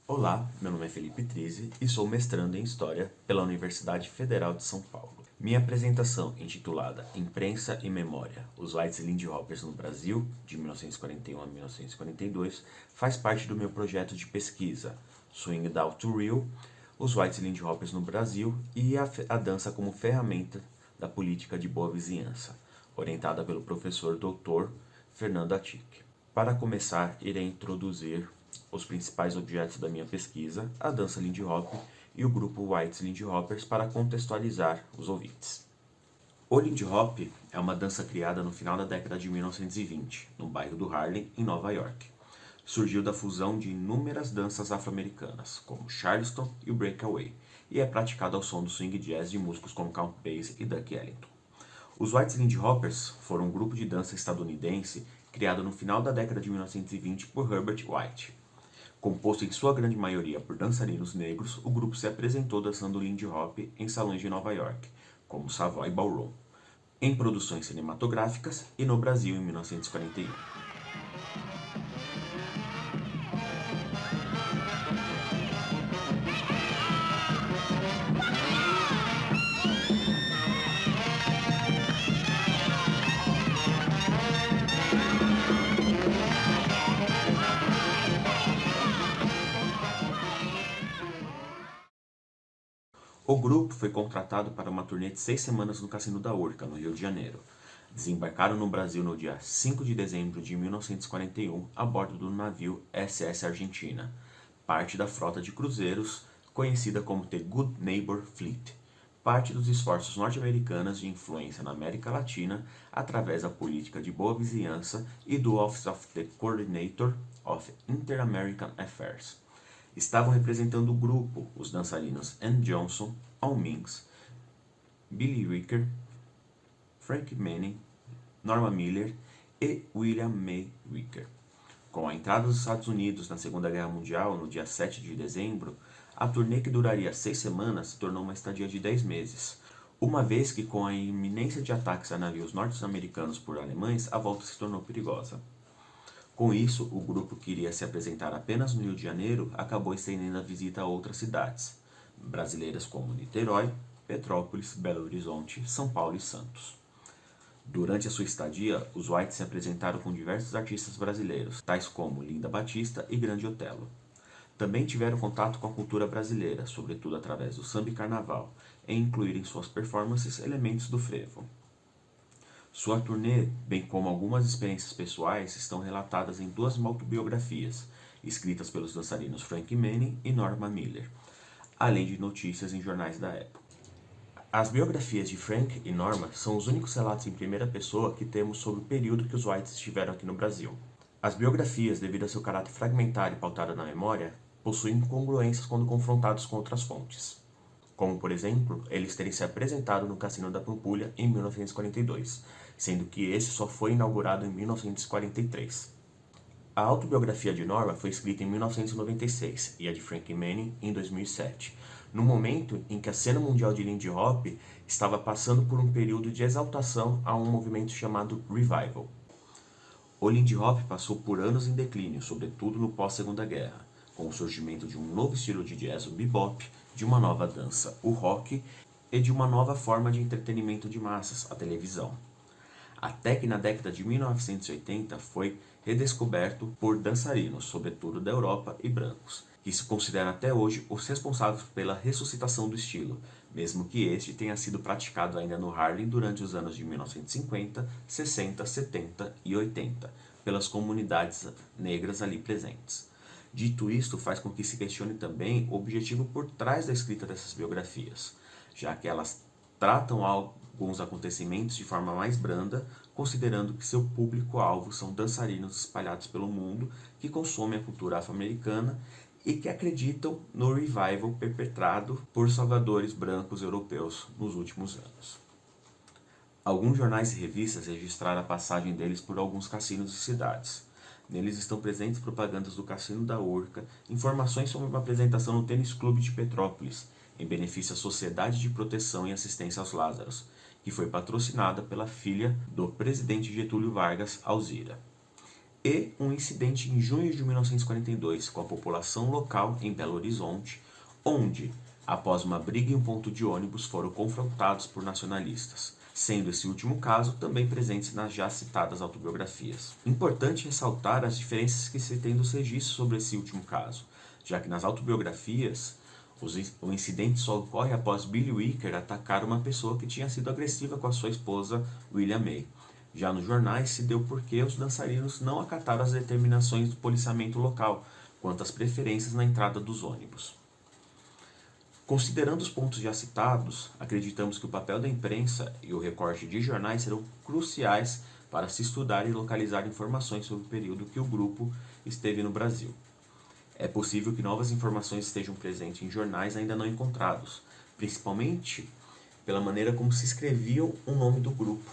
Olá, meu nome é Felipe Trizzi e sou mestrando em História pela Universidade Federal de São Paulo. Minha apresentação, intitulada Imprensa e Memória, os Whites e Lindy Hoppers no Brasil, de 1941 a 1942, faz parte do meu projeto de pesquisa, Swing Down to Real, os Whites e Lindy Hoppers no Brasil e a dança como ferramenta da política de boa vizinhança, orientada pelo professor Dr. Fernando Atic. Para começar, irei introduzir os principais objetos da minha pesquisa, a dança Lindy Hop e o grupo Whites Lindy Hoppers para contextualizar os ouvintes. O Lindy Hop é uma dança criada no final da década de 1920, no bairro do Harlem, em Nova York. Surgiu da fusão de inúmeras danças afro-americanas, como Charleston e o Breakaway, e é praticado ao som do swing jazz de músicos como Count Basie e Duke Ellington. Os Whites Lindy Hoppers foram um grupo de dança estadunidense criado no final da década de 1920 por Herbert White. Composto em sua grande maioria por dançarinos negros, o grupo se apresentou dançando Lindy Hop em salões de Nova York, como Savoy Ballroom, em produções cinematográficas e no Brasil em 1941. O grupo foi contratado para uma turnê de 6 semanas no Cassino da Urca, no Rio de Janeiro. Desembarcaram no Brasil no dia 5 de dezembro de 1941 a bordo do navio SS Argentina, parte da frota de cruzeiros conhecida como The Good Neighbor Fleet, parte dos esforços norte-americanos de influência na América Latina através da política de boa vizinhança e do Office of the Coordinator of Inter-American Affairs. Estavam representando o grupo os dançarinos Ann Johnson, Al Minks, Billy Ricker, Frank Manning, Norma Miller e William May Ricker. Com a entrada dos Estados Unidos na Segunda Guerra Mundial, no dia 7 de dezembro, a turnê que duraria 6 semanas se tornou uma estadia de 10 meses, uma vez que com a iminência de ataques a navios norte-americanos por alemães, a volta se tornou perigosa. Com isso, o grupo que iria se apresentar apenas no Rio de Janeiro acabou estendendo a visita a outras cidades, brasileiras como Niterói, Petrópolis, Belo Horizonte, São Paulo e Santos. Durante a sua estadia, os Whites se apresentaram com diversos artistas brasileiros, tais como Linda Batista e Grande Otelo. Também tiveram contato com a cultura brasileira, sobretudo através do samba e carnaval, e incluir em suas performances elementos do frevo. Sua turnê, bem como algumas experiências pessoais, estão relatadas em 2 autobiografias, escritas pelos dançarinos Frank Manning e Norma Miller, além de notícias em jornais da época. As biografias de Frank e Norma são os únicos relatos em primeira pessoa que temos sobre o período que os Whites estiveram aqui no Brasil. As biografias, devido a seu caráter fragmentário e pautado na memória, possuem incongruências quando confrontados com outras fontes, como, por exemplo, eles terem se apresentado no Cassino da Pampulha em 1942, sendo que esse só foi inaugurado em 1943. A autobiografia de Norma foi escrita em 1996 e a de Frank Manning em 2007, no momento em que a cena mundial de Lindy Hop estava passando por um período de exaltação a um movimento chamado Revival. O Lindy Hop passou por anos em declínio, sobretudo no pós-Segunda Guerra, com o surgimento de um novo estilo de jazz, o bebop, de uma nova dança, o rock, e de uma nova forma de entretenimento de massas, a televisão. Até que na década de 1980 foi redescoberto por dançarinos, sobretudo da Europa e brancos, que se consideram até hoje os responsáveis pela ressuscitação do estilo, mesmo que este tenha sido praticado ainda no Harlem durante os anos de 1950, 60, 70 e 80, pelas comunidades negras ali presentes. Dito isto, faz com que se questione também o objetivo por trás da escrita dessas biografias, já que elas tratam alguns acontecimentos de forma mais branda, considerando que seu público-alvo são dançarinos espalhados pelo mundo que consomem a cultura afro-americana e que acreditam no revival perpetrado por salvadores brancos europeus nos últimos anos. Alguns jornais e revistas registraram a passagem deles por alguns cassinos e cidades. Neles estão presentes propagandas do Cassino da Urca, informações sobre uma apresentação no Tênis Clube de Petrópolis, em benefício à Sociedade de Proteção e Assistência aos Lázaros, que foi patrocinada pela filha do presidente Getúlio Vargas, Alzira. e um incidente em junho de 1942 com a população local em Belo Horizonte, onde, após uma briga em um ponto de ônibus, foram confrontados por nacionalistas, sendo esse último caso também presente nas já citadas autobiografias. Importante ressaltar as diferenças que se tem dos registros sobre esse último caso, já que nas autobiografias o incidente só ocorre após Billy Wicker atacar uma pessoa que tinha sido agressiva com a sua esposa William May. Já nos jornais se deu porque os dançarinos não acataram as determinações do policiamento local quanto às preferências na entrada dos ônibus. Considerando os pontos já citados, acreditamos que o papel da imprensa e o recorte de jornais serão cruciais para se estudar e localizar informações sobre o período que o grupo esteve no Brasil. É possível que novas informações estejam presentes em jornais ainda não encontrados, principalmente pela maneira como se escreviam o nome do grupo.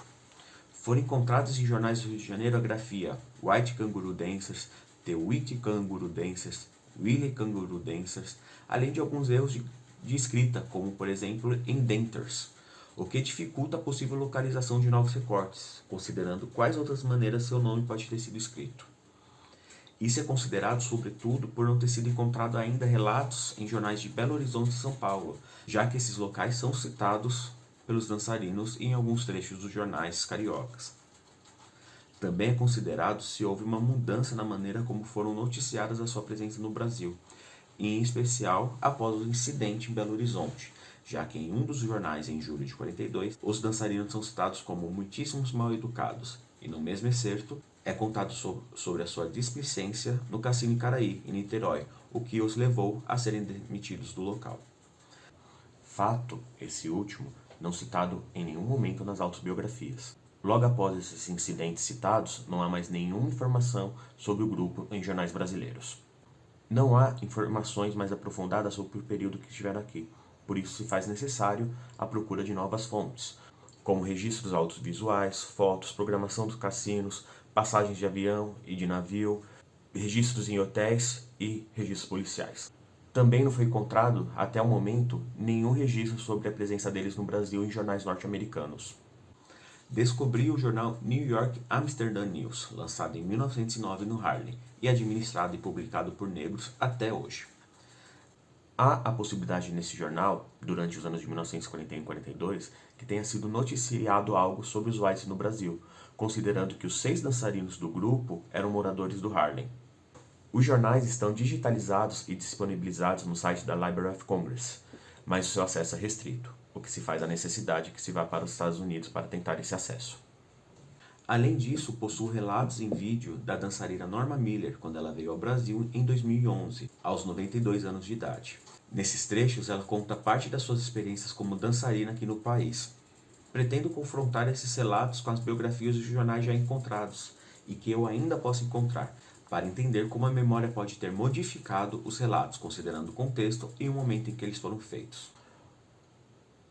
Foram encontrados em jornais do Rio de Janeiro a grafia White Kangaroo Dancers, The White Kangaroo Dancers, Willie Kangaroo Dancers, além de alguns erros de escrita, como por exemplo em Denters, o que dificulta a possível localização de novos recortes, considerando quais outras maneiras seu nome pode ter sido escrito. Isso é considerado, sobretudo, por não ter sido encontrado ainda relatos em jornais de Belo Horizonte e São Paulo, já que esses locais são citados pelos dançarinos em alguns trechos dos jornais cariocas. Também é considerado se houve uma mudança na maneira como foram noticiadas a sua presença no Brasil, em especial após o incidente em Belo Horizonte, já que em um dos jornais, em julho de 42, os dançarinos são citados como muitíssimos mal-educados, e no mesmo excerto é contado sobre a sua displicência no Cassino Icaraí, em Niterói, o que os levou a serem demitidos do local. Fato, esse último, não citado em nenhum momento nas autobiografias. Logo após esses incidentes citados, não há mais nenhuma informação sobre o grupo em jornais brasileiros. Não há informações mais aprofundadas sobre o período que estiveram aqui, por isso se faz necessário a procura de novas fontes, como registros audiovisuais, fotos, programação dos cassinos, passagens de avião e de navio, registros em hotéis e registros policiais. Também não foi encontrado, até o momento, nenhum registro sobre a presença deles no Brasil em jornais norte-americanos. Descobri o jornal New York Amsterdam News, lançado em 1909 no Harlem e administrado e publicado por negros até hoje. Há a possibilidade nesse jornal, durante os anos de 1941 e 42, que tenha sido noticiado algo sobre os whites no Brasil, considerando que os 6 dançarinos do grupo eram moradores do Harlem. Os jornais estão digitalizados e disponibilizados no site da Library of Congress, mas o seu acesso é restrito, o que se faz a necessidade que se vá para os Estados Unidos para tentar esse acesso. Além disso, possui relatos em vídeo da dançarina Norma Miller quando ela veio ao Brasil em 2011, aos 92 anos de idade. Nesses trechos, ela conta parte das suas experiências como dançarina aqui no país. Pretendo confrontar esses relatos com as biografias dos jornais já encontrados e que eu ainda posso encontrar, para entender como a memória pode ter modificado os relatos, considerando o contexto e o momento em que eles foram feitos.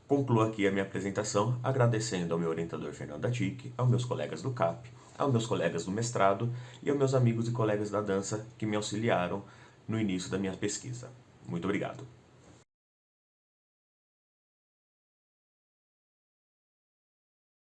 Concluo aqui a minha apresentação agradecendo ao meu orientador Fernando Atic, aos meus colegas do CAP, aos meus colegas do mestrado e aos meus amigos e colegas da dança que me auxiliaram no início da minha pesquisa. Muito obrigado.